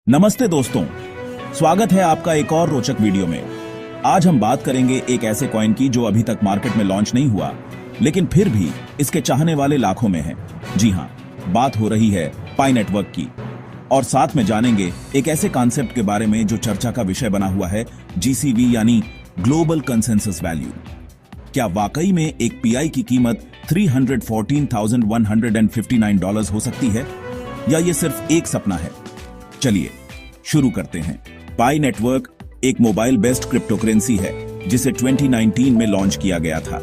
नमस्ते दोस्तों, स्वागत है आपका एक और रोचक वीडियो में। आज हम बात करेंगे एक ऐसे कॉइन की जो अभी तक मार्केट में लॉन्च नहीं हुआ, लेकिन फिर भी इसके चाहने वाले लाखों में हैं। जी हां, बात हो रही है पाई नेटवर्क की। और साथ में जानेंगे एक ऐसे कॉन्सेप्ट के बारे में जो चर्चा का विषय बना हुआ है, जीसीवी यानी ग्लोबल कंसेंसस वैल्यू। क्या वाकई में एक पीआई की कीमत $314,159 हो सकती है, या ये सिर्फ एक सपना है? चलिए शुरू करते हैं। पाई नेटवर्क एक मोबाइल बेस्ड क्रिप्टोकरेंसी है जिसे 2019 में लॉन्च किया गया था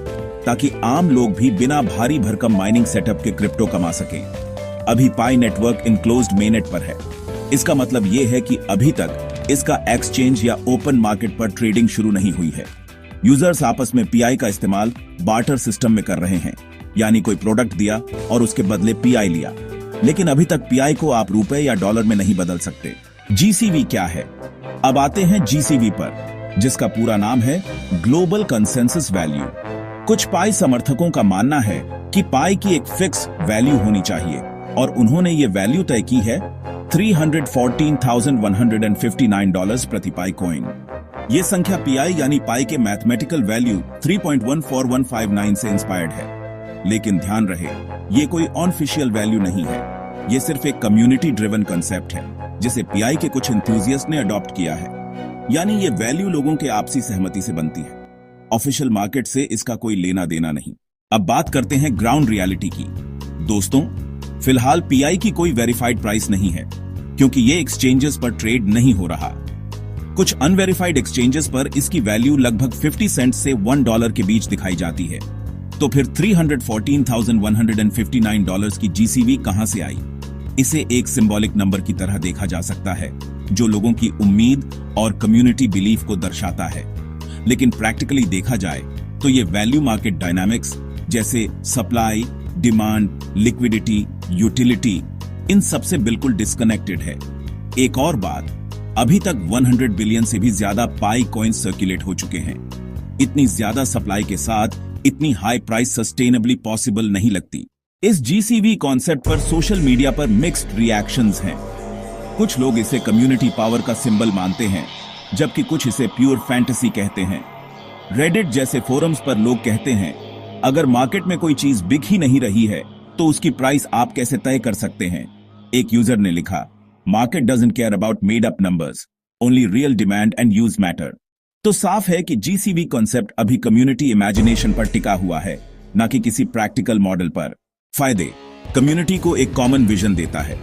ताकि आम लोग भी बिना भारी भरकम माइनिंग सेटअप के क्रिप्टो कमा सके। अभी पाई नेटवर्क इनक्लोज्ड मेननेट पर है। इसका मतलब यह है कि अभी तक इसका एक्सचेंज या ओपन मार्केट पर ट्रेडिंग शुरू नहीं हुई है। यूजर्स आपस में पीआई का इस्तेमाल बार्टर सिस्टम में कर रहे हैं, यानी कोई प्रोडक्ट दिया और उसके बदले पीआई लिया। लेकिन अभी तक पीआई को आप रुपए या डॉलर में नहीं बदल सकते। जीसीवी क्या है? अब आते हैं जीसीवी पर, जिसका पूरा नाम है ग्लोबल कंसेंसस वैल्यू। कुछ पाई समर्थकों का मानना है कि पाई की एक फिक्स वैल्यू होनी चाहिए और उन्होंने ये वैल्यू तय की है $314,159 प्रति पाई कॉइन। ये संख्या पीआई यानी पाई के मैथमेटिकल वैल्यू 3.14159 से इंस्पायर्ड है। लेकिन ध्यान रहे, ये कोई ऑफिशियल वैल्यू नहीं है। ये सिर्फ एक कम्युनिटी ड्रिवन कंसेप्ट है जिसे पीआई के कुछ एंथुसियास्ट ने अडॉप्ट किया है। यानी ये वैल्यू लोगों के आपसी सहमति से बनती है। ऑफिशियल मार्केट से इसका कोई लेना देना नहीं। अब बात करते हैं ग्राउंड रियलिटी की। दोस्तों, फिलहाल पीआई की कोई वेरीफाइड प्राइस नहीं है क्योंकि ये एक्सचेंजेस पर ट्रेड नहीं हो रहा। कुछ अनवेरिफाइड एक्सचेंजेस पर इसकी वैल्यू लगभग 50 सेंट से $1 के बीच दिखाई जाती है। तो फिर $314,159 की जीसीवी कहां से आई? इसे एक सिंबॉलिक नंबर की तरह देखा जा सकता है जो लोगों की उम्मीद और कम्युनिटी बिलीफ को दर्शाता है। लेकिन प्रैक्टिकली देखा जाए तो ये वैल्यू मार्केट डायनामिक्स जैसे सप्लाई, डिमांड, लिक्विडिटी, यूटिलिटी, इन सब से बिल्कुल डिस्कनेक्टेड है। एक और बात, अभी तक 100 बिलियन से भी ज्यादा पाई कॉइन्स सर्कुलेट हो चुके हैं। इतनी ज्यादा सप्लाई के साथ इतनी हाई प्राइस सस्टेनेबली पॉसिबल नहीं लगती। इस जीसीवी कॉन्सेप्ट पर सोशल मीडिया पर मिक्स्ड रिएक्शंस हैं। कुछ लोग इसे कम्युनिटी पावर का सिंबल मानते हैं, जबकि कुछ इसे प्योर फैंटेसी कहते हैं। रेडिट जैसे फोरम्स पर लोग कहते हैं, अगर मार्केट में कोई चीज बिक ही नहीं रही है तो उसकी प्राइस आप कैसे तय कर सकते हैं? एक यूजर ने लिखा, market doesn't care about made up numbers, only real demand and use matter. तो साफ है कि जीसीवी कॉन्सेप्ट अभी कम्युनिटी इमेजिनेशन पर टिका हुआ है, न कि किसी प्रैक्टिकल मॉडल पर। फायदे, कम्युनिटी को एक कॉमन विजन देता है।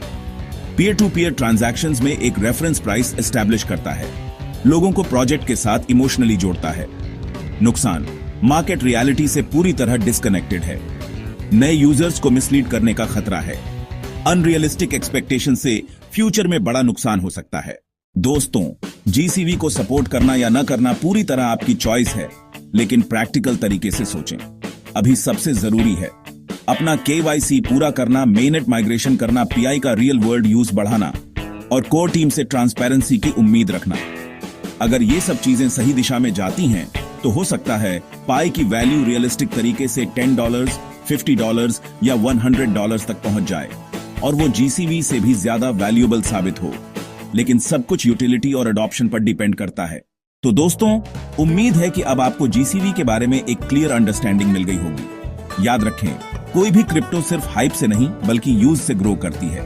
पीयर टू पीयर ट्रांजैक्शंस में एक रेफरेंस प्राइस एस्टैब्लिश करता है, लोगों को प्रोजेक्ट के साथ इमोशनली जोड़ता है। नुकसान, मार्केट रियलिटी से पूरी तरह डिस्कनेक्टेड है। नए यूजर्स को मिसलीड करने का खतरा है। अनरियलिस्टिक एक्सपेक्टेशन से फ्यूचर में बड़ा नुकसान हो सकता है। दोस्तों, जीसीवी को सपोर्ट करना या न करना पूरी तरह आपकी चॉइस है, लेकिन प्रैक्टिकल तरीके से सोचें। अभी सबसे जरूरी है अपना केवाईसी पूरा करना, मेननेट माइग्रेशन करना, पीआई का रियल वर्ल्ड यूज बढ़ाना और कोर टीम से ट्रांसपेरेंसी की उम्मीद रखना। अगर ये सब चीजें सही दिशा में जाती हैं तो हो सकता है पाई की वैल्यू रियलिस्टिक तरीके से $10, $50 या $100 तक पहुंच जाए और वो जीसीवी से भी ज्यादा वैल्यूएबल साबित हो। लेकिन सब कुछ यूटिलिटी और अडॉप्शन पर डिपेंड करता है। तो दोस्तों, उम्मीद है कि अब आपको जीसीवी के बारे में एक क्लियर अंडरस्टैंडिंग मिल गई होगी। याद रखें, कोई भी क्रिप्टो सिर्फ हाइप से नहीं बल्कि यूज से ग्रो करती है।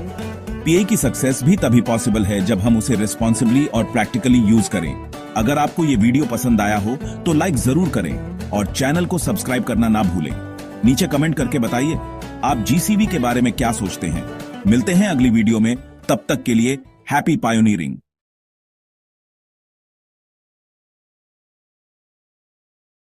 पीआई की सक्सेस भी तभी पॉसिबल है जब हम उसे रिस्पॉन्सिबली और प्रैक्टिकली यूज करें। अगर आपको ये वीडियो पसंद आया हो तो लाइक जरूर करें और चैनल को सब्सक्राइब करना ना भूलें। नीचे कमेंट करके बताइए आप जीसीवी के बारे में क्या सोचते हैं। मिलते हैं अगली वीडियो में, तब तक के लिए हैप्पी पायोनियरिंग।